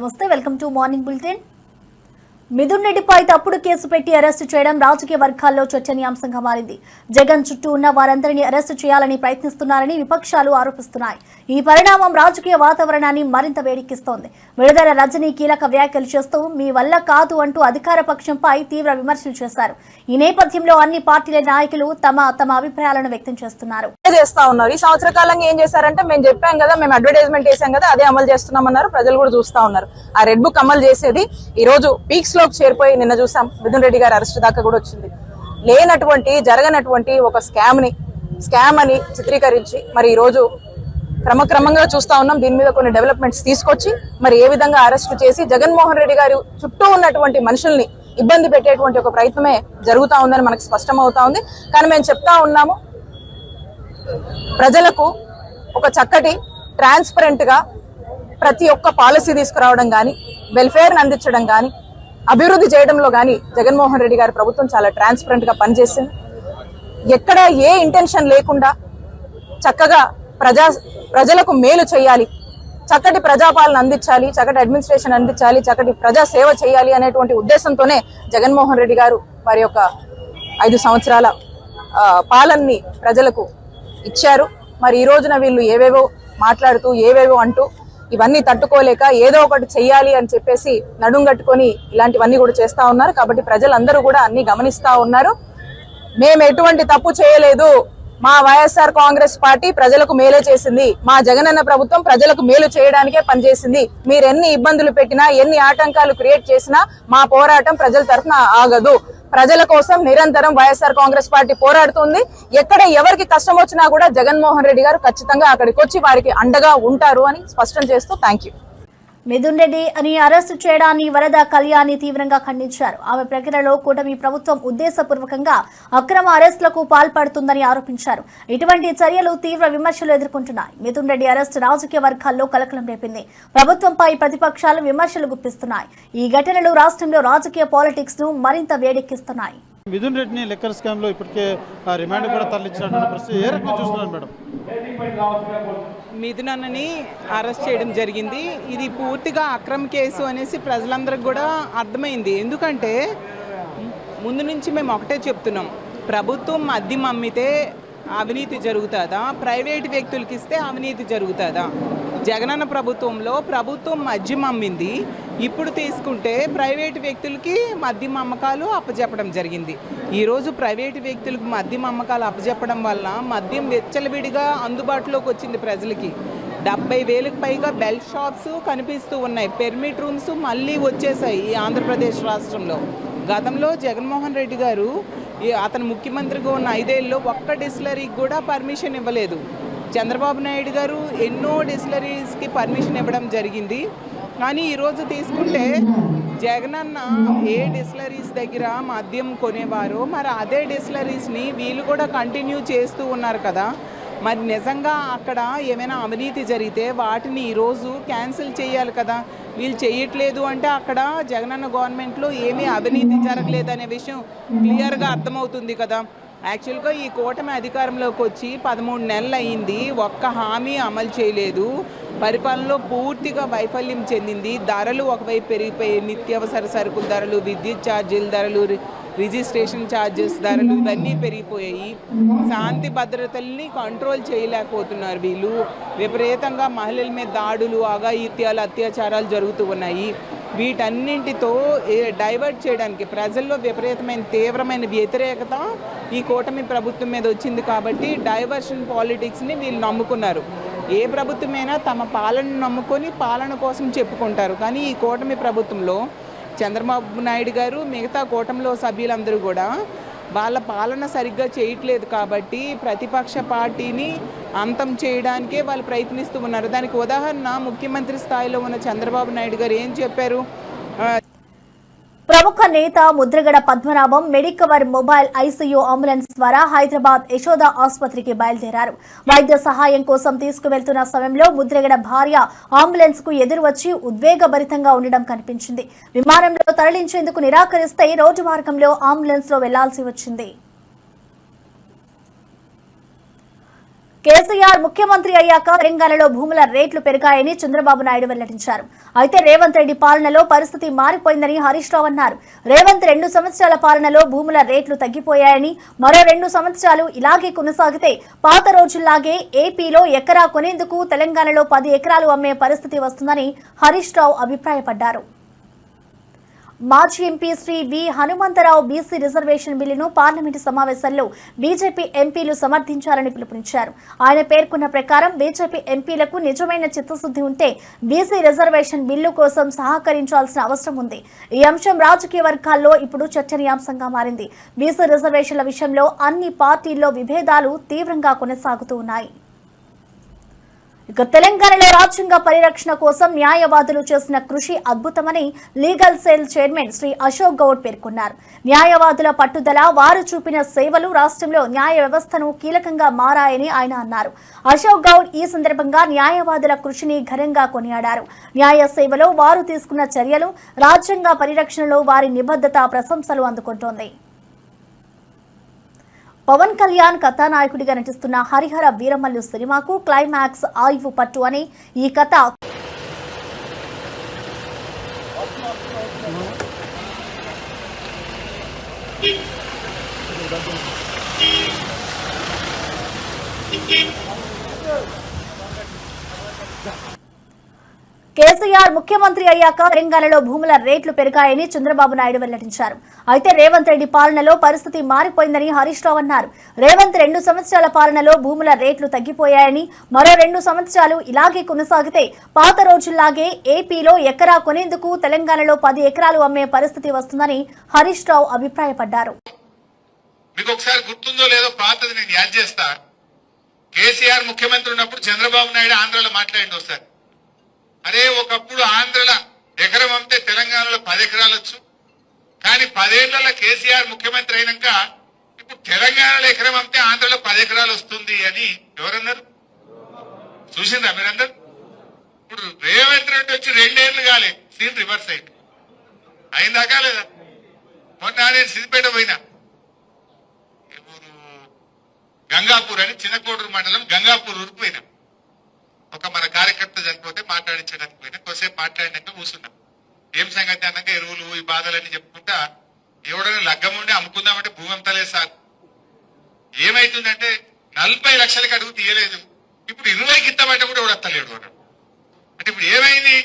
నమస్తే, welcome to morning bulletin. Mithun రెడ్డిపై తప్పుడు కేసు పెట్టి అరెస్టు చేయడం రాజకీయ వర్గాల్లో చర్చనీయాంశంగా మారింది. జగన్ చుట్టూ ఉన్న వారందరినీ అరెస్టు చేయాలని ప్రయత్నిస్తున్నారని విపక్షాలు ఆరోపిస్తున్నాయి. ఈ పరిణామం రాజకీయ వాతావరణాన్ని మరింత వేడెక్కిస్తోంది. విడుదల రజనీ కీలక వ్యాఖ్యలు చేస్తూ మీ వల్ల కాదు అంటూ అధికార పక్షంపై తీవ్ర విమర్శలు చేశారు. ఈ నేపథ్యంలో అన్ని పార్టీల నాయకులు తమ అభిప్రాయాలను వ్యక్తం చేస్తున్నారు. ఈ సంవత్సర కాలంగా ఏం చేశారంటే, మేము చెప్పాం కదా, మేము అడ్వర్టైజ్మెంట్ చేశాం కదా, అదే అమలు చేస్తున్నామన్నారు. ప్రజలు కూడా చూస్తా ఉన్నారు. ఆ రెడ్ బుక్ అమలు చేసేది ఈ రోజు పీక్స్ లోకి చేరిపోయి నిన్న చూసాం. మిథున్ రెడ్డి గారి అరెస్ట్ దాకా కూడా వచ్చింది. జరగనటువంటి ఒక స్కామ్ అని చిత్రీకరించి మరి ఈ రోజు క్రమక్రమంగా చూస్తా ఉన్నాం. దీని మీద కొన్ని డెవలప్మెంట్స్ తీసుకొచ్చి మరి ఏ విధంగా అరెస్ట్ చేసి జగన్మోహన్ రెడ్డి గారి చుట్టూ ఉన్నటువంటి మనుషుల్ని ఇబ్బంది పెట్టేటువంటి ఒక ప్రయత్నమే జరుగుతా ఉందని మనకు స్పష్టమవుతా ఉంది. కానీ మేము చెప్తా ఉన్నాము, ప్రజలకు ఒక చక్కటి ట్రాన్స్పరెంట్ గా ప్రతి ఒక్క పాలసీ తీసుకురావడం గాని, వెల్ఫేర్ అందించడం గాని, అభివృద్ధి చేయడంలో గాని జగన్మోహన్ రెడ్డి గారి ప్రభుత్వం చాలా ట్రాన్స్పరెంట్ గా పనిచేసింది. ఎక్కడ ఏ ఇంటెన్షన్ లేకుండా చక్కగా ప్రజలకు మేలు చేయాలి, చక్కటి ప్రజాపాలన అందించాలి, చక్కటి అడ్మినిస్ట్రేషన్ అందించాలి, చక్కటి ప్రజా సేవ చేయాలి అనేటువంటి ఉద్దేశంతోనే జగన్మోహన్ రెడ్డి గారు వారి యొక్క 5 సంవత్సరాల పాలనని ప్రజలకు ఇచ్చారు. మరి ఈ రోజున వీళ్ళు ఏవేవో మాట్లాడుతూ ఏవేవో అంటూ ఇవన్నీ తట్టుకోలేక ఏదో ఒకటి చెయ్యాలి అని చెప్పేసి నడుంగట్టుకొని ఇలాంటివన్నీ కూడా చేస్తా ఉన్నారు. కాబట్టి ప్రజలందరూ కూడా అన్ని గమనిస్తా ఉన్నారు. మేము ఎటువంటి తప్పు చేయలేదు, మా వైఎస్ఆర్ కాంగ్రెస్ పార్టీ ప్రజలకు మేలే చేసింది, మా జగనన్న ప్రభుత్వం ప్రజలకు మేలు చేయడానికే పనిచేసింది. మీరు ఎన్ని ఇబ్బందులు పెట్టినా, ఎన్ని ఆటంకాలు క్రియేట్ చేసినా మా పోరాటం ప్రజల తరఫున ఆగదు. ప్రజల కోసం నిరంతరం వైఎస్ఆర్ కాంగ్రెస్ పార్టీ పోరాడుతుంది. ఎక్కడ ఎవరికి కష్టం వచ్చినా కూడా జగన్మోహన్ రెడ్డి గారు ఖచ్చితంగా అక్కడికి వచ్చి వారికి అండగా ఉంటారు అని స్పష్టం చేస్తూ థ్యాంక్ యూ. మిథున్ రెడ్డి అని అరెస్టు చేయడాన్ని వరద కళ్యాణి తీవ్రంగా ఖండించారు. ఆమె ప్రక్రియలో కూటమి ప్రభుత్వం ఉద్దేశపూర్వకంగా అక్రమ అరెస్టులకు పాల్పడుతుందని ఆరోపించారు. ఇటువంటి చర్యలు తీవ్ర విమర్శలు ఎదుర్కొంటున్నాయి. మిథున్ రెడ్డి అరెస్టు రాజకీయ వర్గాల్లో కలకలం రేపింది. ప్రభుత్వంపై ప్రతిపక్షాలు విమర్శలు గుప్పిస్తున్నాయి. ఈ ఘటనలు రాష్ట్రంలో రాజకీయ పాలిటిక్స్ ను మరింత వేడెక్కిస్తున్నాయి. మిథున్ రెడ్డిని లిక్కర్ స్కామ్ లో ఇప్పటికే రిమాండ్ కూడా తరలించినటువంటి పరిస్థితి ఏ రకంగా చూస్తున్నారు మేడం? మిథున్ అన్నని అరెస్ట్ చేయడం జరిగింది. ఇది పూర్తిగా అక్రమ కేసు అనేసి ప్రజలందరికీ కూడా అర్థమైంది. ఎందుకంటే ముందు నుంచి మేము ఒకటే చెప్తున్నాం, ప్రభుత్వం మద్యం అమ్మితే అవినీతి జరుగుతుందా, ప్రైవేట్ వ్యక్తులకి ఇస్తే అవినీతి జరుగుతుందా? జగనన్న ప్రభుత్వంలో ప్రభుత్వం మద్యం అమ్మింది, ఇప్పుడు తీసుకుంటే ప్రైవేటు వ్యక్తులకి మద్యం అమ్మకాలు అప్పచెప్పడం జరిగింది. ఈరోజు ప్రైవేటు వ్యక్తులకు మద్యం అమ్మకాలు అప్పచెప్పడం వల్ల మద్యం విచ్చలవిడిగా అందుబాటులోకి వచ్చింది ప్రజలకి. 70,000కి పైగా బెల్ట్ షాప్స్ కనిపిస్తూ ఉన్నాయి. పెర్మిట్ రూమ్స్ మళ్ళీ వచ్చేసాయి ఈ ఆంధ్రప్రదేశ్ రాష్ట్రంలో. గతంలో జగన్మోహన్ రెడ్డి గారు అతను ముఖ్యమంత్రిగా ఉన్న 5 ఏళ్ళలో ఒక్క డిస్టిలరీకి కూడా పర్మిషన్ ఇవ్వలేదు. చంద్రబాబు నాయుడు గారు ఎన్నో డిస్టిలరీస్కి పర్మిషన్ ఇవ్వడం జరిగింది. కానీ ఈరోజు తీసుకుంటే జగనన్న ఏ డిస్టిలరీస్ దగ్గర మద్యం కొనేవారో మరి అదే డిస్టిలరీస్ని వీళ్ళు కూడా కంటిన్యూ చేస్తూ ఉన్నారు కదా. మరి నిజంగా అక్కడ ఏమైనా అవినీతి జరిగితే వాటిని ఈరోజు క్యాన్సిల్ చేయాలి కదా. వీళ్ళు చేయట్లేదు అంటే అక్కడ జగనన్న గవర్నమెంట్లో ఏమీ అవినీతి జరగలేదనే విషయం క్లియర్గా అర్థమవుతుంది కదా. యాక్చువల్గా ఈ కూటమి అధికారంలోకి వచ్చి 13 నెలలు అయింది, ఒక్క హామీ అమలు చేయలేదు. పరిపాలనలో పూర్తిగా వైఫల్యం చెందింది. ధరలు ఒకవైపు పెరిగిపోయి, నిత్యావసర సరుకుల ధరలు, విద్యుత్ ఛార్జీల ధరలు, రిజిస్ట్రేషన్ ఛార్జెస్ ధరలు ఇవన్నీ పెరిగిపోయాయి. శాంతి భద్రతల్ని కంట్రోల్ చేయలేకపోతున్నారు వీళ్ళు. విపరీతంగా మహిళల మీద దాడులు, అఘాయిత్యాలు, అత్యాచారాలు జరుగుతూ ఉన్నాయి. వీటన్నింటితో డైవర్ట్ చేయడానికి ప్రజల్లో విపరీతమైన తీవ్రమైన వ్యతిరేకత ఈ కూటమి ప్రభుత్వం మీద వచ్చింది. కాబట్టి డైవర్షన్ పాలిటిక్స్ని వీళ్ళు నమ్ముకున్నారు. ఏ ప్రభుత్వమైనా తమ పాలనను నమ్ముకొని పాలన కోసం చెప్పుకుంటారు. కానీ ఈ కూటమి ప్రభుత్వంలో చంద్రబాబు నాయుడు గారు మిగతా కూటమిలో సభ్యులందరూ కూడా వాళ్ళ పాలన సరిగ్గా చేయట్లేదు. కాబట్టి ప్రతిపక్ష పార్టీని అంతం చేయడానికే వాళ్ళు ప్రయత్నిస్తూ ఉన్నారు. దానికి ఉదాహరణ ముఖ్యమంత్రి స్థాయిలో ఉన్న చంద్రబాబు నాయుడు గారు ఏం చెప్పారు? ప్రముఖ నేత Mudragada Padmanabham Medicover mobile ICU ambulance ద్వారా హైదరాబాద్ యశోద ఆసుపత్రికి బయలుదేరారు. వైద్య సహాయం కోసం తీసుకువెళ్తున్న సమయంలో ముద్రగడ భార్య అంబులెన్స్ కు ఎదురు వచ్చి ఉద్వేగభరితంగా ఉండడం కనిపించింది. విమానంలో తరలించేందుకు నిరాకరిస్తే రోడ్డు మార్గంలో అంబులెన్స్ లో వెళ్లాల్సి వచ్చింది. కేసీఆర్ ముఖ్యమంత్రి అయ్యాక తెలంగాణలో భూముల రేట్లు పెరిగాయని చంద్రబాబు నాయుడు వెల్లడించారు. అయితే రేవంత్ రెడ్డి పాలనలో పరిస్థితి మారిపోయిందని హరీష్ రావు అన్నారు. రేవంత్ 2 సంవత్సరాల పాలనలో భూముల రేట్లు తగ్గిపోయాయని, మరో 2 సంవత్సరాలు ఇలాగే కొనసాగితే పాత రోజుల్లాగే ఏపీలో ఎకరా కొనేందుకు తెలంగాణలో 10 ఎకరాలు అమ్మే పరిస్థితి వస్తుందని హరీష్ రావు అభిప్రాయపడ్డారు. మాజీ ఎంపీ శ్రీ వి హనుమంతరావు బీసీ రిజర్వేషన్ బిల్లును పార్లమెంటు సమావేశంలో బీజేపీ ఎంపీలు సమర్థించాలని పిలుపునిచ్చారు. ఆయన పేర్కొన్న ప్రకారం బీజేపీ ఎంపీలకు నిజమైన చిత్తశుద్ధి ఉంటే బీసీ రిజర్వేషన్ బిల్లు కోసం సహకరించాల్సిన అవసరం ఉంది. ఈ అంశం రాజకీయ వర్గాల్లో ఇప్పుడు చర్చనీయాంశంగా మారింది. బీసీ రిజర్వేషన్ల విషయంలో అన్ని పార్టీల్లో విభేదాలు తీవ్రంగా కొనసాగుతూ ఉన్నాయి. ఇక తెలంగాణలో రాజ్యాంగ పరిరక్షణ కోసం న్యాయవాదులు చేసిన కృషి అద్భుతమని legal cell chairman Shri Ashok Goud పేర్కొన్నారు. న్యాయవాదుల పట్టుదల, వారు చూపిన సేవలు రాష్ట్రంలో న్యాయ వ్యవస్థను కీలకంగా మారాయని ఆయన అన్నారు. అశోక్ గౌడ్ ఈ సందర్భంగా న్యాయవాదుల కృషిని ఘనంగా కొనియాడారు. న్యాయ సేవలో వారు తీసుకున్న చర్యలు, రాజ్యాంగ పరిరక్షణలో వారి నిబద్ధత ప్రశంసలు అందుకుంటోంది. పవన్ కళ్యాణ్ కథానాయకుడిగా నటిస్తున్న హరిహర వీరమల్లు సినిమాకు క్లైమాక్స్ ఆయువు పట్టు అని ఈ కథ కేసీఆర్ ముఖ్యమంత్రి అయ్యాక తెలంగాణలో భూముల రేట్లు పెరిగాయని చంద్రబాబు నాయుడు వెల్లడించారు. అయితే రేవంత్ రెడ్డి పాలనలో పరిస్థితి మారిపోయిందని హరీష్ రావు అన్నారు. రేవంత్ 2 సంవత్సరాల పాలనలో భూముల రేట్లు తగ్గిపోయాయని, మరో 2 సంవత్సరాలు ఇలాగే కొనసాగితే పాత రోజుల్లాగే ఏపీలో ఎకరా కొనేందుకు తెలంగాణలో 10 ఎకరాలు అమ్మే పరిస్థితి వస్తుందని హరీష్ రావు అభిప్రాయపడ్డారు. మీకు ఒకసారి గుర్తుందో లేదో పాతది నేను యాద్ చేస్తా. కేసీఆర్ ముఖ్యమంత్రి ఉన్నప్పుడు చంద్రబాబు నాయుడు ఆంధ్రలో మాట్లాడింది ఒకసారి. అరే ఒకప్పుడు ఆంధ్రలో ఎకరం అమ్మితే తెలంగాణలో 10 ఎకరాలు వచ్చు, కానీ 10 ఏళ్లలో కేసీఆర్ ముఖ్యమంత్రి అయినాక ఇప్పుడు తెలంగాణలో ఎకరం అమ్మితే ఆంధ్రలో 10 ఎకరాలు వస్తుంది అని ఎవరన్నారు? చూసిందా మీరందరూ? ఇప్పుడు రేవంత్ రెడ్డి వచ్చి 2 ఏళ్లు కాలే, సీన్ రివర్స్ అయింది. అయిందాకా లేదా? మొన్న నేను సిద్దిపేట పోయినా, గంగాపూర్ అని చిన్నకోడూరు మండలం గంగాపూర్ ఊరికి పోయినా. ఒక మన కార్యకర్త చనిపోతే మాట్లాడించడానికి పోయినా. కొద్దిసేపు మాట్లాడినాక కూర్చున్నాం. ఏం సంగతి అన్నాక ఎరువులు ఈ బాధలన్నీ చెప్పుకుంటా, ఎవడైనా లగ్గం ఉండి అమ్ముకుందామంటే భూమి అమ్మతలేదు సార్. ఏమైతుందంటే 40 లక్షలకి అడుగు తీయలేదు, ఇప్పుడు 20కి ఇస్తామంటే కూడా ఎవడత్తలేడు అన్నాడు. అంటే ఇప్పుడు ఏమైంది?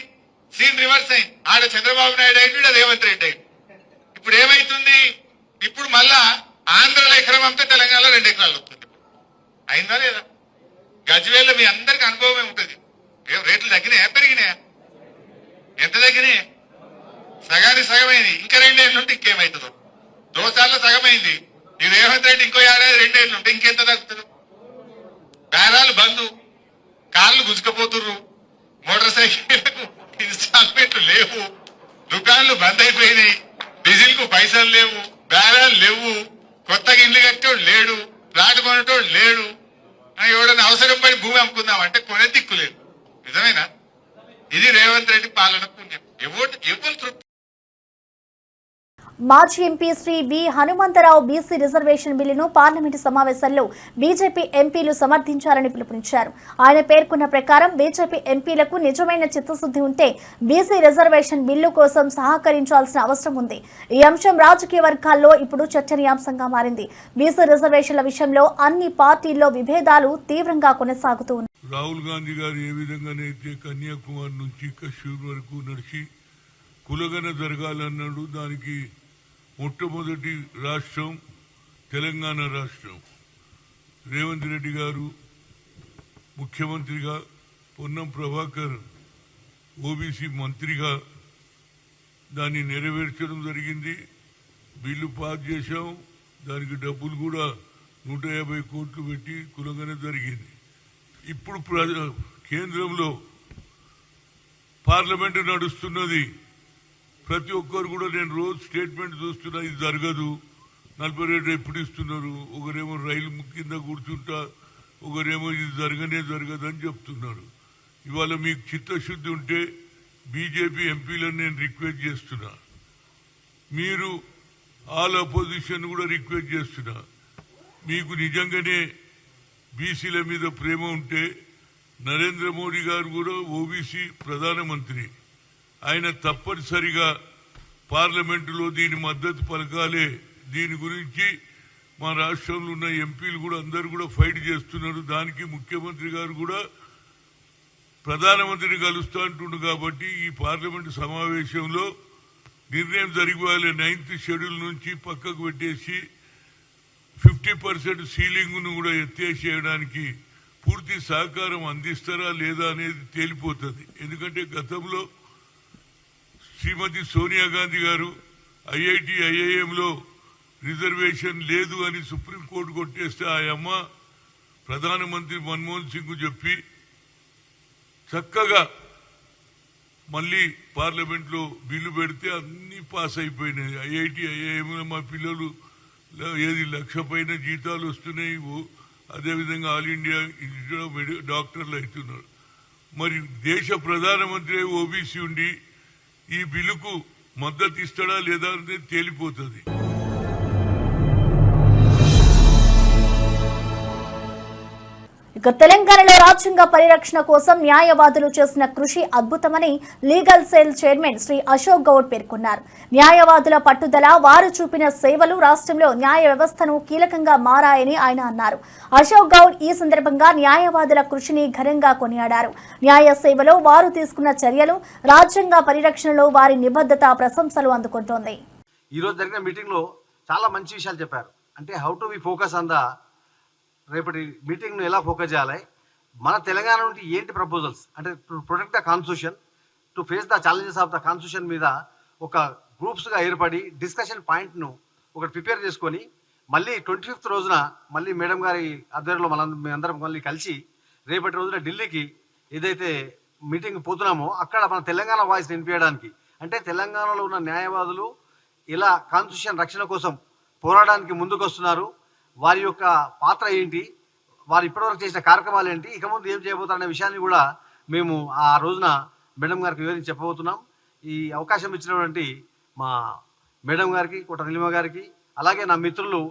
సీన్ రివర్స్ అయింది. ఆడ చంద్రబాబు నాయుడు అయింది, రేవంత్ రెడ్డి అయింది. ఇప్పుడు ఏమైతుంది? ఇప్పుడు మళ్ళా ఆంధ్రలో ఎకరం అమ్మితే తెలంగాణలో 2 ఎకరాలు వస్తుంది. అయిందా లేదా? గజ్వేల్లో మీ అందరికి అనుభవమే ఉంటుంది. రేట్లు తగ్గినాయా పెరిగినాయా? ఎంత తగ్గినాయి? సగానికి సగమైంది. ఇంకా 2 ఏళ్ళు ఉంటే ఇంకేమవుతుందో. దోసాల్లో సగమైంది. ఈ రేవంత్ రెడ్డి ఇంకో ఏడాది 2 ఏళ్ళు ఉంటే ఇంకెంత తగ్గుతుంది? బేరాలు బంధు, కార్లు గుంజుకపోతుర్రు, మోటార్ సైకిళ్లకు ఇన్స్టాల్మెంట్లు లేవు, దుకాన్లు బంద్ అయిపోయినాయి, డీజిల్ కు పైసలు లేవు, బేరాలు లేవు, కొత్తగా ఇల్లు కట్టేవాడు లేడు, ప్లాట్ కొనేటోడు లేడు. ఎవడన్నా అవసరం పడి భూమి అమ్ముకుందామంటే కొనే దిక్కు లేదు. నిజమేనా? ఇది రేవంత్ రెడ్డి పాలన పుణ్యం. ఎవరు తృప్తి. మాజీ ఎంపీ శ్రీ వి హనుమంతరావు బీసీ రిజర్వేషన్ బిల్లును పార్లమెంటు సమావేశంలో బీజేపీ ఎంపీలు సమర్థించాలని పిలుపునిచ్చారు. ఆయన పేర్కొన్న ప్రకారం బీజేపీ ఎంపీలకు నిజమైన చిత్తశుద్ధి ఉంటే బీసీ రిజర్వేషన్ బిల్లు కోసం సహకరించాల్సిన అవసరం ఉంది. ఈ అంశం రాజకీయ వర్గాల్లో ఇప్పుడు చర్చనీయాంశంగా మారింది. బీసీ రిజర్వేషన్ల విషయంలో అన్ని పార్టీల్లో విభేదాలు తీవ్రంగా కొనసాగుతూ ఉన్నాయి. రాహుల్ గాంధీ గారు ఏ విధంగానైతే కన్యాకుమారి నుంచి కశ్మీర్ వరకు నడిచి కులగన జరగాలన్నాడు, దానికి మొట్టమొదటి రాష్ట్రం తెలంగాణ రాష్ట్రం. రేవంత్ రెడ్డి గారు ముఖ్యమంత్రిగా, పొన్నం ప్రభాకర్ ఓబీసీ మంత్రిగా దాన్ని నెరవేర్చడం జరిగింది. బిల్లు పాస్ చేశాం. దానికి డబ్బులు కూడా 150 కోట్లు పెట్టి కులగన జరిగింది. ఇప్పుడు కేంద్రంలో పార్లమెంటు నడుస్తున్నది. ప్రతి ఒక్కరు కూడా నేను రోజు స్టేట్మెంట్ చూస్తున్నా, ఇది జరగదు, 40 రేట్లు ఎప్పుడు ఇస్తున్నారు, ఒకరేమో రైలు కింద కూర్చుంటా, ఒకరేమో ఇది జరగదని చెప్తున్నారు. ఇవాళ మీకు చిత్తశుద్ధి ఉంటే బీజేపీ ఎంపీలను నేను రిక్వెస్ట్ చేస్తున్నా, మీరు ఆల్ అపోజిషన్ కూడా రిక్వెస్ట్ చేస్తున్నా, మీకు నిజంగానే బీసీల మీద ప్రేమ ఉంటే నరేంద్ర మోడీ గారు కూడా ఓబీసీ ప్రధానమంత్రి. ఆయన తప్పనిసరిగా పార్లమెంటులో దీని మద్దతు పలకాలే. దీని గురించి మా రాష్ట్రంలో ఉన్న ఎంపీలు కూడా అందరూ కూడా ఫైట్ చేస్తున్నారు. దానికి ముఖ్యమంత్రి గారు కూడా ప్రధానమంత్రిని కలుస్తూ అంటుండు. కాబట్టి ఈ పార్లమెంటు సమావేశంలో నిర్ణయం జరిగిపోవాలి. 9th షెడ్యూల్ నుంచి పక్కకు పెట్టేసి 50% సీలింగ్ను కూడా ఎత్తేసేయడానికి పూర్తి సహకారం అందిస్తారా లేదా అనేది తేలిపోతుంది. ఎందుకంటే గతంలో శ్రీమతి సోనియా గాంధీ గారు ఐఐటి ఐఐఎంలో రిజర్వేషన్ లేదు అని సుప్రీంకోర్టు కొట్టేస్తే ఆ అమ్మ ప్రధానమంత్రి మన్మోహన్ సింగ్ చెప్పి చక్కగా మళ్ళీ పార్లమెంట్లో బిల్లు పెడితే అన్ని పాస్ అయిపోయినాయి. ఐఐటి ఐఐఎంలో మా పిల్లలు 1,00,000 పైన జీతాలు వస్తున్నాయి. అదేవిధంగా ఆల్ ఇండియా ఇన్స్టిట్యూట్ ఆఫ్ డాక్టర్లు అవుతున్నారు. మరి దేశ ప్రధానమంత్రి ఓబీసీ ఉండి ఈ బిల్లుకు మద్దతు ఇస్తాడా లేదా అనేది తేలిపోతుంది. ఇక తెలంగాణలో రాజ్యాంగ పరిరక్షణ కోసం న్యాయవాదులు చేసిన కృషి అద్భుతమని legal cell chairman Shri Ashok Goud పేర్కొన్నారు. న్యాయవాదుల పట్టుదల, వారు చూపిన సేవలు రాష్ట్రంలో న్యాయ వ్యవస్థను కీలకంగా మారాయని ఆయన అన్నారు. అశోక్ గౌడ్ ఈ సందర్భంగా న్యాయవాదుల కృషిని ఘనంగా కొనియాడారు. న్యాయ సేవలో వారు తీసుకున్న చర్యలు, రాజ్యాంగ పరిరక్షణలో వారి నిబద్ధత ప్రశంసలు అందుకుంటోంది. ఈ రోజు జరిగిన మీటింగ్ లో చాలా మంచి విషయాలు చెప్పారు. అంటే how to we focus on the రేపటి మీటింగ్ను ఎలా ఫోకస్ చేయాలి, మన తెలంగాణ నుండి ఏంటి ప్రపోజల్స్, అంటే to protect the constitution, to face the challenges of the constitution మీద ఒక గ్రూప్స్గా ఏర్పడి డిస్కషన్ పాయింట్ను ఒకటి ప్రిపేర్ చేసుకొని మళ్ళీ 25th రోజున మళ్ళీ మేడం గారి ఆధ్వర్యంలో మీ అందరం మళ్ళీ కలిసి రేపటి రోజున ఢిల్లీకి ఏదైతే మీటింగ్ పోతున్నామో అక్కడ మన తెలంగాణ వాయిస్ వినిపించడానికి, అంటే తెలంగాణలో ఉన్న న్యాయవాదులు ఇలా కాన్స్టిట్యూషన్ రక్షణ కోసం పోరాడడానికి ముందుకు వస్తున్నారు, వారి యొక్క పాత్ర ఏంటి, వారు ఇప్పటివరకు చేసిన కార్యక్రమాలు ఏంటి, ఇక ముందు ఏం చేయబోతారనే విషయాన్ని కూడా మేము ఆ రోజున మేడం గారికి వివరించి చెప్పబోతున్నాం. ఈ అవకాశం ఇచ్చినటువంటి మా మేడం గారికి, కోట నీలిమ గారికి, అలాగే నా మిత్రులు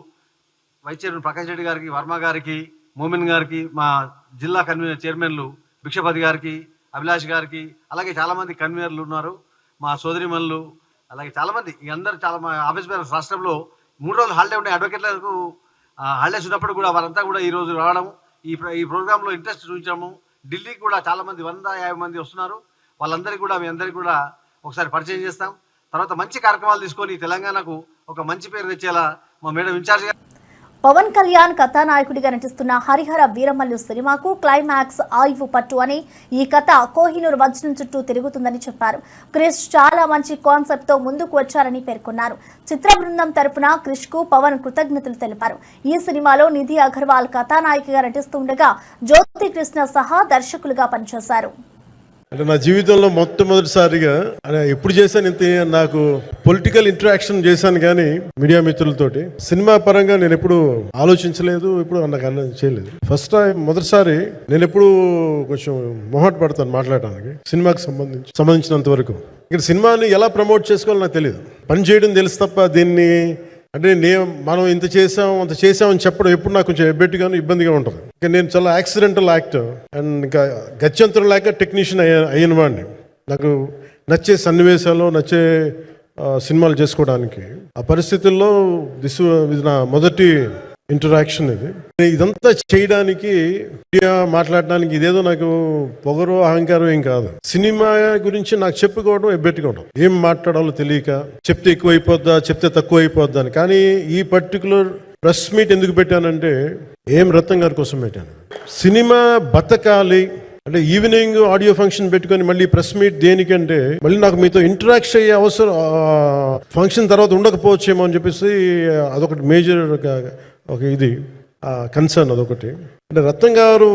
వైస్ చైర్మన్ ప్రకాష్ రెడ్డి గారికి, వర్మ గారికి, మోమిన్ గారికి, మా జిల్లా కన్వీనర్ చైర్మన్లు భిక్షపతి గారికి, అభిలాష్ గారికి, అలాగే చాలామంది కన్వీనర్లు ఉన్నారు, మా సోదరిమణులు, అలాగే చాలామంది ఈ అందరూ చాలా మా ఆఫీస్ బేరర్స్ రాష్ట్రంలో 3 రోజులు హాలిడే ఉండే అడ్వకేట్లకు హాలిడేస్ ఉన్నప్పుడు కూడా వారంతా కూడా ఈ రోజు రావడం, ఈ ప్రోగ్రాంలో ఇంట్రెస్ట్ చూపించడము. ఢిల్లీకి కూడా చాలామంది 150 మంది వస్తున్నారు. వాళ్ళందరికీ కూడా మీ అందరికీ కూడా ఒకసారి పరిచయం చేస్తాం. తర్వాత మంచి కార్యక్రమాలు తీసుకొని తెలంగాణకు ఒక మంచి పేరు తెచ్చేలా మా మేడం ఇన్ఛార్జ్. పవన్ కళ్యాణ్ కథానాయకుడిగా నటిస్తున్న హరిహర వీరమల్లు సినిమాకు క్లైమాక్స్ ఆయువు పట్టు అని, ఈ కథ కోహినూర్ వజ్రం చుట్టూ తిరుగుతుందని చెప్పారు. క్రిష్ చాలా మంచి కాన్సెప్ట్ తో ముందుకు వచ్చారని పేర్కొన్నారు. చిత్ర బృందం తరపున క్రిష్ కు పవన్ కృతజ్ఞతలు తెలిపారు. ఈ సినిమాలో నిధి అగర్వాల్ కథానాయికగా నటిస్తుండగా జ్యోతి కృష్ణ సహా దర్శకులుగా పనిచేశారు. అంటే నా జీవితంలో మొట్టమొదటిసారిగా ఎప్పుడు చేశాను ఇంత, నాకు పొలిటికల్ ఇంటరాక్షన్ చేశాను కానీ మీడియా మిత్రులతోటి. సినిమా పరంగా నేను ఎప్పుడు ఆలోచించలేదు, ఇప్పుడు నాకు చేయలేదు. ఫస్ట్ టైం మొదటిసారి నేను ఎప్పుడు కొంచెం మొహమాట పడతాను మాట్లాడటానికి సినిమాకి సంబంధించినంత వరకు. ఇక్కడ సినిమాని ఎలా ప్రమోట్ చేసుకోవాలో నాకు తెలియదు. పని చేయడం తెలుసు తప్ప దీన్ని అంటే మనం ఇంత చేసాం అంత చేసామని చెప్పడం ఎప్పుడు నాకు కొంచెం ఎబ్బెట్టుగాను ఇబ్బందిగా ఉంటుంది. ఇంకా నేను చాలా యాక్సిడెంటల్ యాక్టర్ అండ్ ఇంకా గత్యంతరం లేక టెక్నీషియన్ అయిన వాడిని. నాకు నచ్చే సన్నివేశాలు, నచ్చే సినిమాలు చేసుకోవడానికి ఆ పరిస్థితుల్లో ఇది నా మొదటి ఇంటరాక్షన్. ఇదంతా చేయడానికి, మాట్లాడడానికి ఇదేదో నాకు పొగరు అహంకారం ఏం కాదు. సినిమా గురించి నాకు చెప్పుకోవడం ఎబ్బెట్టుగా ఉండడం, ఏం మాట్లాడాలో తెలియక చెప్తే ఎక్కువైపోద్దా చెప్తే తక్కువ అయిపోద్దా అని. కానీ ఈ పర్టికులర్ ప్రెస్ మీట్ ఎందుకు పెట్టానంటే ఏం రత్నం గారి కోసం పెట్టాను. సినిమా బతకాలి అంటే ఈవినింగ్ ఆడియో ఫంక్షన్ పెట్టుకొని మళ్ళీ ప్రెస్ మీట్ దేనికంటే మళ్ళీ నాకు మీతో ఇంటరాక్ట్ అయ్యే అవసరం ఫంక్షన్ తర్వాత ఉండకపోవచ్చేమో అని చెప్పేసి అదొకటి మేజర్ ఒక ఇది కన్సర్న్. అదొకటి అంటే రత్నం గారు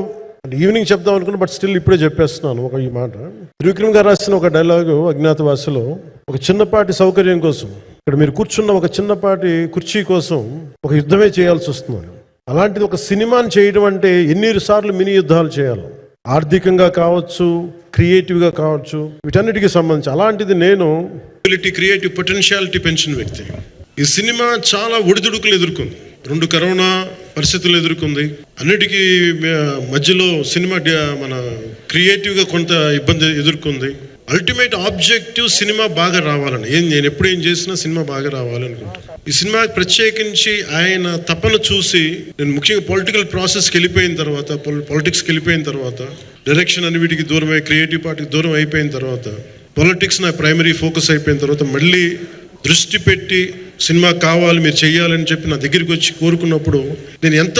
అంటే ఈవినింగ్ చెప్దాం అనుకున్నా, బట్ స్టిల్ ఇప్పుడే చెప్పేస్తున్నాను ఈ మాట. త్రివిక్రమ్ గారు రాసిన ఒక డైలాగు అజ్ఞాతవాసిలో, ఒక చిన్నపాటి సౌకర్యం కోసం ఇక్కడ మీరు కూర్చున్న ఒక చిన్నపాటి కుర్చీ కోసం ఒక యుద్ధమే చేయాల్సి వస్తుంది. అలాంటిది ఒక సినిమాని చేయడం అంటే ఎన్నిసార్లు మినీ యుద్ధాలు చేయాలి, ఆర్థికంగా కావచ్చు, క్రియేటివ్గా కావచ్చు, వీటన్నిటికీ సంబంధించి. అలాంటిది నేను క్రియేటివ్ పొటెన్షియాలిటీ పెంచిన వ్యక్తి. ఈ సినిమా చాలా ఒడిదుడుకులు ఎదుర్కొంది. 2 కరోనా పరిస్థితులు ఎదుర్కొంది. అన్నిటికీ మధ్యలో సినిమా మన క్రియేటివ్గా కొంత ఇబ్బంది ఎదుర్కొంది. అల్టిమేట్ ఆబ్జెక్టివ్ సినిమా బాగా రావాలని, నేను ఎప్పుడు ఏం చేసినా సినిమా బాగా రావాలనుకుంటాను. ఈ సినిమా ప్రత్యేకించి ఆయన తపన చూసి నేను ముఖ్యంగా పొలిటికల్ ప్రాసెస్కి వెళ్ళిపోయిన తర్వాత, పాలిటిక్స్కి వెళ్ళిపోయిన తర్వాత, డైరెక్షన్ అని వీటికి దూరమై క్రియేటివ్ పార్టీకి దూరం అయిపోయిన తర్వాత, పాలిటిక్స్ నా ప్రైమరీ ఫోకస్ అయిపోయిన తర్వాత మళ్ళీ దృష్టి పెట్టి సినిమా కావాలి మీరు చెయ్యాలని చెప్పి నా దగ్గరికి వచ్చి కోరుకున్నప్పుడు నేను ఎంత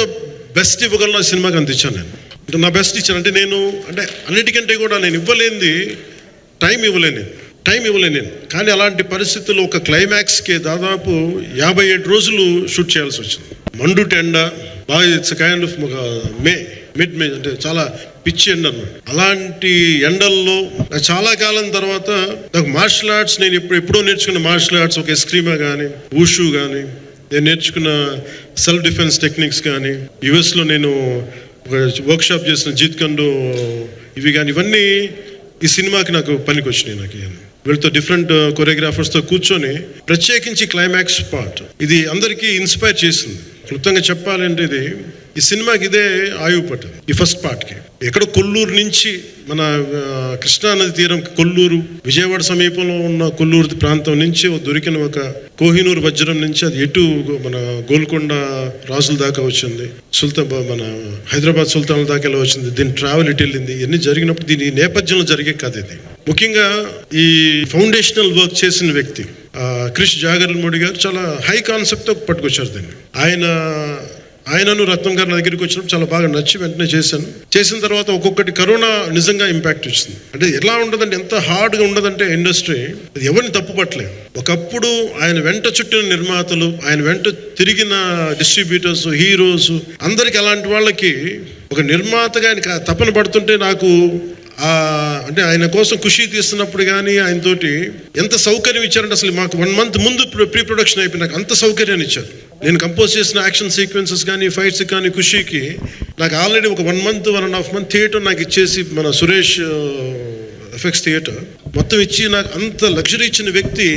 బెస్ట్ ఇవ్వగలను సినిమాకి అందించాను. నేను అంటే నా బెస్ట్ ఇచ్చాను. అంటే నేను అంటే అన్నిటికంటే కూడా నేను ఇవ్వలేనిది టైం ఇవ్వలేను నేను. కానీ అలాంటి పరిస్థితుల్లో ఒక క్లైమాక్స్కి దాదాపు 57 రోజులు షూట్ చేయాల్సి వచ్చింది. మండు టెండ బాగా, ఇట్స్ కైండ్ ఆఫ్ మిడ్ మే అంటే చాలా పిచ్చి ఎండ అన్నమాట. అలాంటి ఎండల్లో చాలా కాలం తర్వాత నాకు మార్షల్ ఆర్ట్స్, నేను ఎప్పుడో నేర్చుకున్న మార్షల్ ఆర్ట్స్, ఒక ఎస్క్రీమా కానీ, ఊషు కానీ, నేను నేర్చుకున్న సెల్ఫ్ డిఫెన్స్ టెక్నిక్స్ కానీ, యుఎస్లో నేను ఒక వర్క్షాప్ చేసిన జీత్ కండు ఇవి కానీ, ఇవన్నీ ఈ సినిమాకి నాకు పనికి వచ్చినాయి. నాకు వీళ్ళతో డిఫరెంట్ కొరియోగ్రాఫర్స్తో కూర్చొని ప్రత్యేకించి క్లైమాక్స్ పార్ట్ ఇది అందరికీ ఇన్స్పైర్ చేసింది. క్లుప్తంగా చెప్పాలంటే ఈ సినిమాకి ఇదే ఆయువు పట్టింది. ఈ ఫస్ట్ పార్ట్కి ఎక్కడ కొల్లూరు నుంచి మన కృష్ణానది తీరం, కొల్లూరు విజయవాడ సమీపంలో ఉన్న కొల్లూరు ప్రాంతం నుంచి దొరికిన ఒక కోహినూరు వజ్రం నుంచి అది ఎటు మన గోల్కొండ రాజుల దాకా వచ్చింది, మన హైదరాబాద్ సుల్తాన్ల దాకా ఎలా వచ్చింది, దీని ట్రావెల్ ఇటు వెళ్ళింది. ఇవన్నీ జరిగినప్పుడు దీని నేపథ్యంలో జరిగే కథ ఇది. ముఖ్యంగా ఈ ఫౌండేషనల్ వర్క్ చేసిన వ్యక్తి క్రిష్ జాగర్లమూడి గారు చాలా హై కాన్సెప్ట్తో పట్టుకొచ్చారు దీన్ని. ఆయనను రత్నం గారి దగ్గరికి వచ్చినప్పుడు చాలా బాగా నచ్చి వెంటనే చేసిన తర్వాత ఒక్కొక్కటి కరోనా నిజంగా ఇంపాక్ట్ వచ్చింది. అంటే ఎలా ఉండదంటే, ఎంత హార్డ్గా ఉండదంటే ఇండస్ట్రీ అది ఎవరిని తప్పు పట్టలేదు. ఒకప్పుడు ఆయన వెంట చుట్టిన నిర్మాతలు, ఆయన వెంట తిరిగిన డిస్ట్రిబ్యూటర్స్, హీరోస్ అందరికి, అలాంటి వాళ్ళకి ఒక నిర్మాతగా ఆయన తపన పడుతుంటే నాకు అంటే ఆయన కోసం ఖుషి తీస్తున్నప్పుడు కానీ ఆయనతోటి ఎంత సౌకర్యం ఇచ్చారంటే, అసలు మాకు 1 month ముందు ప్రీ ప్రొడక్షన్ అయిపోయి నాకు అంత సౌకర్యాన్ని ఇచ్చారు. నేను కంపోజ్ చేసిన యాక్షన్ సీక్వెన్సెస్ కానీ, ఫైట్స్ కానీ, ఖుషికి నాకు ఆల్రెడీ ఒక 1 month 1.5 month థియేటర్ నాకు ఇచ్చేసి, మన సురేష్ ఎఫెక్ట్స్ థియేటర్ మొత్తం ఇచ్చి నాకు అంత లగ్జరీ ఇచ్చిన వ్యక్తి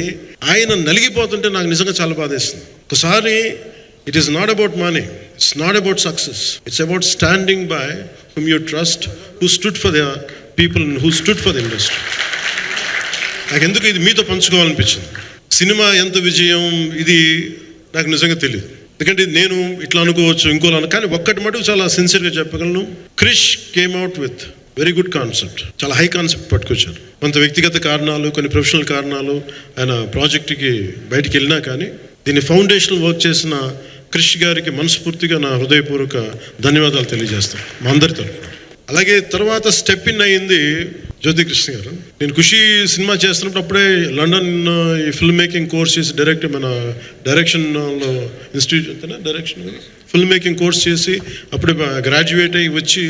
ఆయన నలిగిపోతుంటే నాకు నిజంగా చాలా బాధేస్తుంది. ఒకసారి it is not about money, it's not about success, it's about standing by whom you trust, who stood for the people and who stood for the industry. నాకు ఎందుకు ఇది మీతో పంచుకోవాలనిపించింది. సినిమా ఎంత విజయం ఇది నాకు నిజంగా తెలియదు, ఎందుకంటే నేను ఇట్లా అనుకోవచ్చు ఇంకోలా, కానీ ఒక్కటి మటుకు చాలా సిన్సియర్గా చెప్పగలను. Krish came out with very good concept, చాలా హై కాన్సెప్ట్ పట్టుకొచ్చారు. కొంత వ్యక్తిగత కారణాలు, కొన్ని ప్రొఫెషనల్ కారణాలు ఆయన ప్రాజెక్టుకి బయటికి వెళ్ళినా కానీ దీన్ని ఫౌండేషనల్ వర్క్ చేసిన క్రిష్ గారికి మనస్ఫూర్తిగా నా హృదయపూర్వక ధన్యవాదాలు తెలియజేస్తాను మా అందరి తరఫున. అలాగే తర్వాత స్టెప్ ఇన్ అయ్యింది జ్యోతికృష్ణ గారు. నేను ఖుషి సినిమా చేస్తున్నప్పుడు అప్పుడే లండన్ ఈ ఫిల్మ్ మేకింగ్ కోర్స్ చేసి మన డైరెక్షన్లో institute direction film making course చేసి అప్పుడే గ్రాడ్యుయేట్ అయ్యి వచ్చి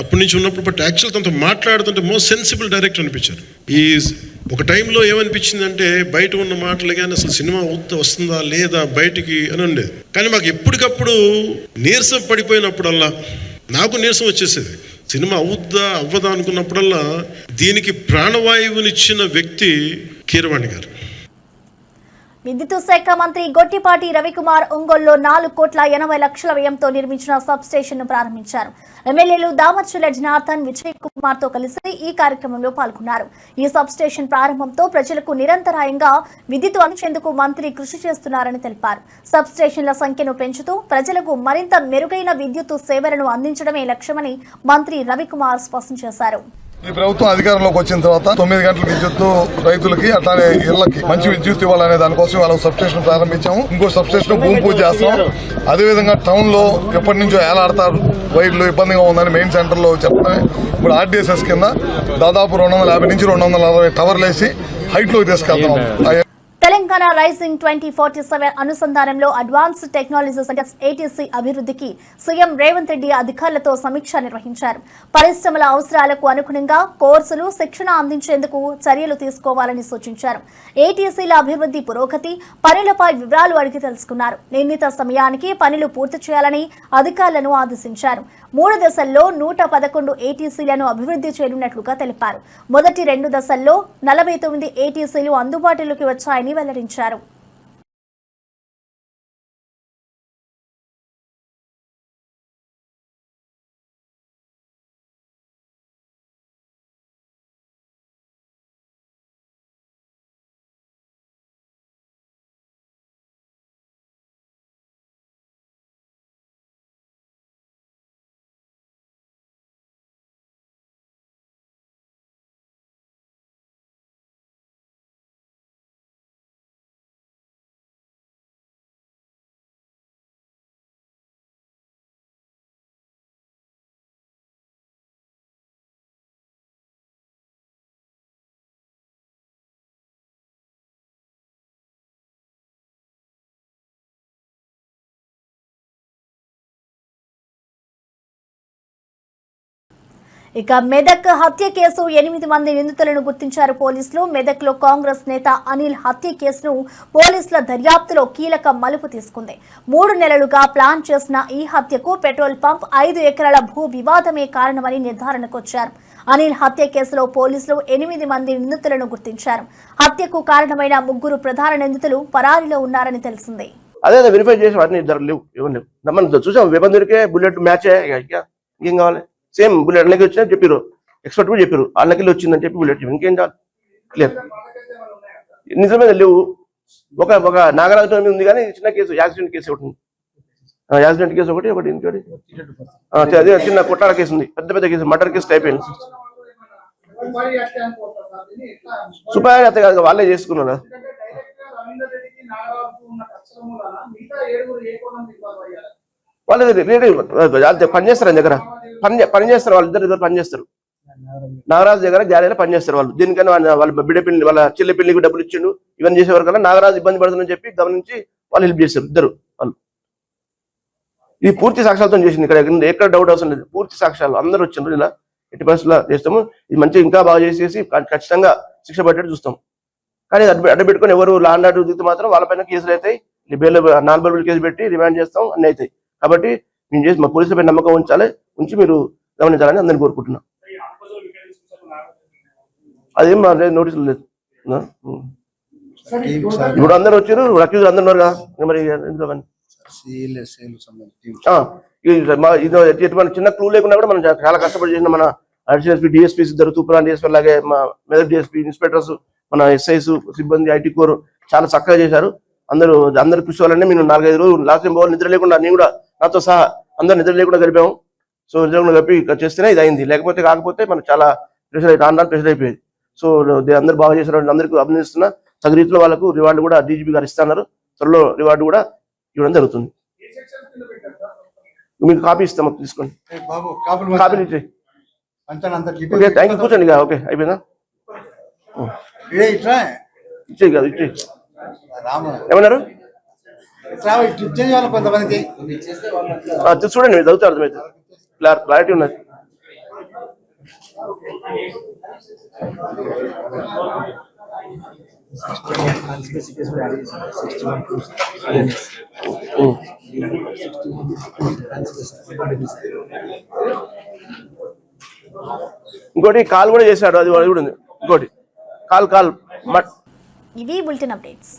అప్పటి నుంచి ఉన్నప్పుడు బట్ యాక్చువల్ తనతో మాట్లాడుతుంటే మోస్ట్ సెన్సిబుల్ డైరెక్టర్ అనిపించారు. ఈ ఒక టైంలో ఏమనిపించిందంటే బయట ఉన్న మాటలు కానీ అసలు సినిమా వస్తుందా లేదా బయటికి అని ఉండేది. కానీ మాకు ఎప్పటికప్పుడు నీరసం పడిపోయినప్పుడల్లా నాకు నీరసం వచ్చేసేది. సినిమా అవ్వదా అనుకున్నప్పుడల్లా దీనికి ప్రాణవాయువునిచ్చిన వ్యక్తి కీరవాణి గారు. విద్యుత్ శాఖ మంత్రి గొట్టిపాటి రవికుమార్ ఒంగోలులో 4,80,00,000 వ్యయంతో నిర్మించిన సబ్ స్టేషన్ ను ప్రారంభించారు. ఎమ్మెల్యేలు దామర్చుల జనార్దన్, విజయ్ కుమార్ తో కలిసి ఈ కార్యక్రమంలో పాల్గొన్నారు. ఈ సబ్ స్టేషన్ ప్రారంభంతో ప్రజలకు నిరంతరాయంగా విద్యుత్ అందించేందుకు మంత్రి కృషి చేస్తున్నారని తెలిపారు. సబ్ స్టేషన్ల సంఖ్యను పెంచుతూ ప్రజలకు మరింత మెరుగైన విద్యుత్ సేవలను అందించడమే లక్ష్యమని మంత్రి రవికుమార్ స్పష్టం చేశారు. ఈ ప్రభుత్వం అధికారంలోకి వచ్చిన తర్వాత 9 గంటల విద్యుత్ రైతులకి అట్లానే ఇళ్లకి మంచి విద్యుత్ ఇవ్వాలనే దానికోసం వాళ్ళ సబ్ స్టేషన్ ప్రారంభించాము. ఇంకో సబ్ స్టేషన్ భూమి పూజ చేస్తాం. అదేవిధంగా టౌన్ లో ఎప్పటి నుంచో ఏలాడతారు వైర్లు, ఇబ్బందిగా ఉందని మెయిన్ సెంటర్ లో చెప్పడం ఇప్పుడు RDSS కింద దాదాపు 250 నుంచి 260 టవర్లు వేసి హైట్ లో తీసుకెళ్తాం. తెలంగాణ రైజింగ్ 2047 అనుసంధానంలో అడ్వాన్స్డ్ టెక్నాలజీ సెంటర్స్ ATC అభివృద్ధికి సీఎం రేవంత్ రెడ్డి అధికారులతో సమీక్ష నిర్వహించారు. పరిశ్రమల అవసరాలకు అనుగుణంగా కోర్సులు, శిక్షణ అందించేందుకు చర్యలు తీసుకోవాలని సూచించారు. ATCల అభివృద్ధి పురోగతి, పనులపై వివరాలు అడిగి తెలుసుకున్నారు. నిర్ణీత సమయానికి పనులు పూర్తి చేయాలని అధికారులను ఆదేశించారు. 3 దశల్లో 111 ATCలను అభివృద్ధి చేయనున్నట్లుగా తెలిపారు. మొదటి 2 దశల్లో 49 ATCలు అందుబాటులోకి వచ్చాయని వెల్లడించారు. ఇక మెదక్ హత్య కేసు 8 మంది నిందితులను గుర్తించారు పోలీసులు. మెదక్ లో కాంగ్రెస్ నేత అనిల్ హత్య కేసును పోలీసుల దర్యాప్తులో కీలక మలుపు తీసుకుంది. 3 నెలలుగా ప్లాన్ చేసిన ఈ హత్యకు పెట్రోల్ పంప్ 5 ఎకరాల భూ వివాదమే కారణమని నిర్ధారణకు వచ్చారు. అనిల్ హత్య కేసులో పోలీసులు 8 మంది నిందితులను గుర్తించారు. హత్యకు కారణమైన 3 ప్రధాన నిందితులు పరారీలో ఉన్నారని తెలిసింది. అదే వెరిఫై చేసి వాటిని ఇద్దరు లేవు, ఎవరు లేవు. మనం చూసాం వెపన్ దొరికే బుల్లెట్ మ్యాచ్ ఏం కావాలి, సేమ్ బుల్లెట్ అన్నకి వచ్చినా చెప్పారు, ఎక్స్పర్ట్ కూడా చెప్పారు అన్నకి వచ్చిందని చెప్పి బుల్లెట్ ఇంకేం కావాలి, క్లియర్. నిజమే లేవు. ఒక నాగరాజు ఉంది కానీ చిన్న కేసు యాక్సిడెంట్ కేసు ఒకటి, యాక్సిడెంట్ కేసు ఒకటి ఇంకోటి అదే చిన్న కొట్టాల కేసు ఉంది, పెద్ద కేసు మర్డర్ కేసు అయిపోయింది. సుపారీ హత్య కాదు, వాళ్ళే చేసుకున్నారు. వాళ్ళు పనిచేస్తారు దగ్గర పనిచేస్తారు, వాళ్ళిద్దరు పనిచేస్తారు. నాగరాజు దగ్గర గ్యారేజ్లో పనిచేస్తారు వాళ్ళు. దీనికన్నా వాళ్ళ బిడ్డ పెళ్లి వాళ్ళ చెల్లి పెళ్లికి డబ్బులు ఇచ్చిండు, ఇవన్నీ చేసే వరకల్లా నాగరాజు ఇబ్బంది పడుతుందని చెప్పి గమనించి వాళ్ళు హెల్ప్ చేస్తారు ఇద్దరు వాళ్ళు. ఇది పూర్తి సాక్ష్యాలతో చేసింది, ఇక్కడ ఎక్కడ డౌట్ అవసరం లేదు. పూర్తి సాక్ష్యాలు అందరూ వచ్చిండ్రు, ఇలా ఎట్టి పరిస్థితుల్లో చేస్తాము. ఇది మంచిగా ఇంకా బాగా చేసేసి ఖచ్చితంగా శిక్ష పట్టేట్టు చూస్తాం. కానీ అడ్డబెట్టుకుని ఎవరు లాండ్ ఆర్డర్ దిగితే మాత్రం వాళ్ళపైన కేసులు అవుతాయి, నాన్ బెయిలబుల్ కేసు పెట్టి రిమాండ్ చేస్తాం, అన్నీ అవుతాయి. కాబట్టి మేము చేసి మా పోలీసులపై నమ్మకం ఉంచి మీరు గమనించాలని అందరినీ కోరుకుంటున్నాం. అదేం మా నోటీసులు లేదు. ఇప్పుడు అందరూ వచ్చారు, అక్యూజ్ అందరు ఉన్నారు కదా, మరి ఎటువంటి చిన్న క్లూ లేకుండా కూడా మనం చాలా కష్టపడి చేసిన మన అడిషనల్ డిఎస్పీ ఇద్దరు, తూపురాన్ డిఎస్పీ, అలాగే మా మెదక్ డిఎస్పీ, ఇన్స్పెక్టర్స్, మన ఎస్ఐస్ సిబ్బంది, ఐటీ కోర్ చాలా చక్కగా చేశారు. అందరు కృషి వల్లనే మేము 4-5 రోజులు లాస్ట్ టైం నిద్ర లేకుండా, నేను కూడా నాతో సహా అందరు నిద్ర లేకుండా గడిపాము. సో నిద్ర లేకుండా గడిపి చేస్తేనే ఇది అయింది, కాకపోతే మనకు చాలా ప్రెషర్ అయిపోయేది. సో అందరు బాగా చేశారు, అందరికీ అభినందిస్తున్నా. తగు రీతిలో వాళ్ళకు రివార్డు కూడా డీజీపీ గారు ఇస్తున్నారు, త్వరలో రివార్డు కూడా ఇవ్వడం జరుగుతుంది. మీకు కాపీ ఇస్తాం, తీసుకోండి, కాపీలు ఇచ్చేయి. Okay, thank you. కూర్చోండి, ఓకే అయిపోయిందా, ఇచ్చేయి కాదు ఇచ్చేయి. ఏమన్నారు చూడండి, మీరు చదువుతారు, అర్థమైతే క్లారిటీ ఉన్నది. ఇంకోటి కాల్ కూడా చేశాడు, అది కూడా ఉంది. ఇంకోటి కాల్ ఇవి బులెటిన్ అప్డేట్స్.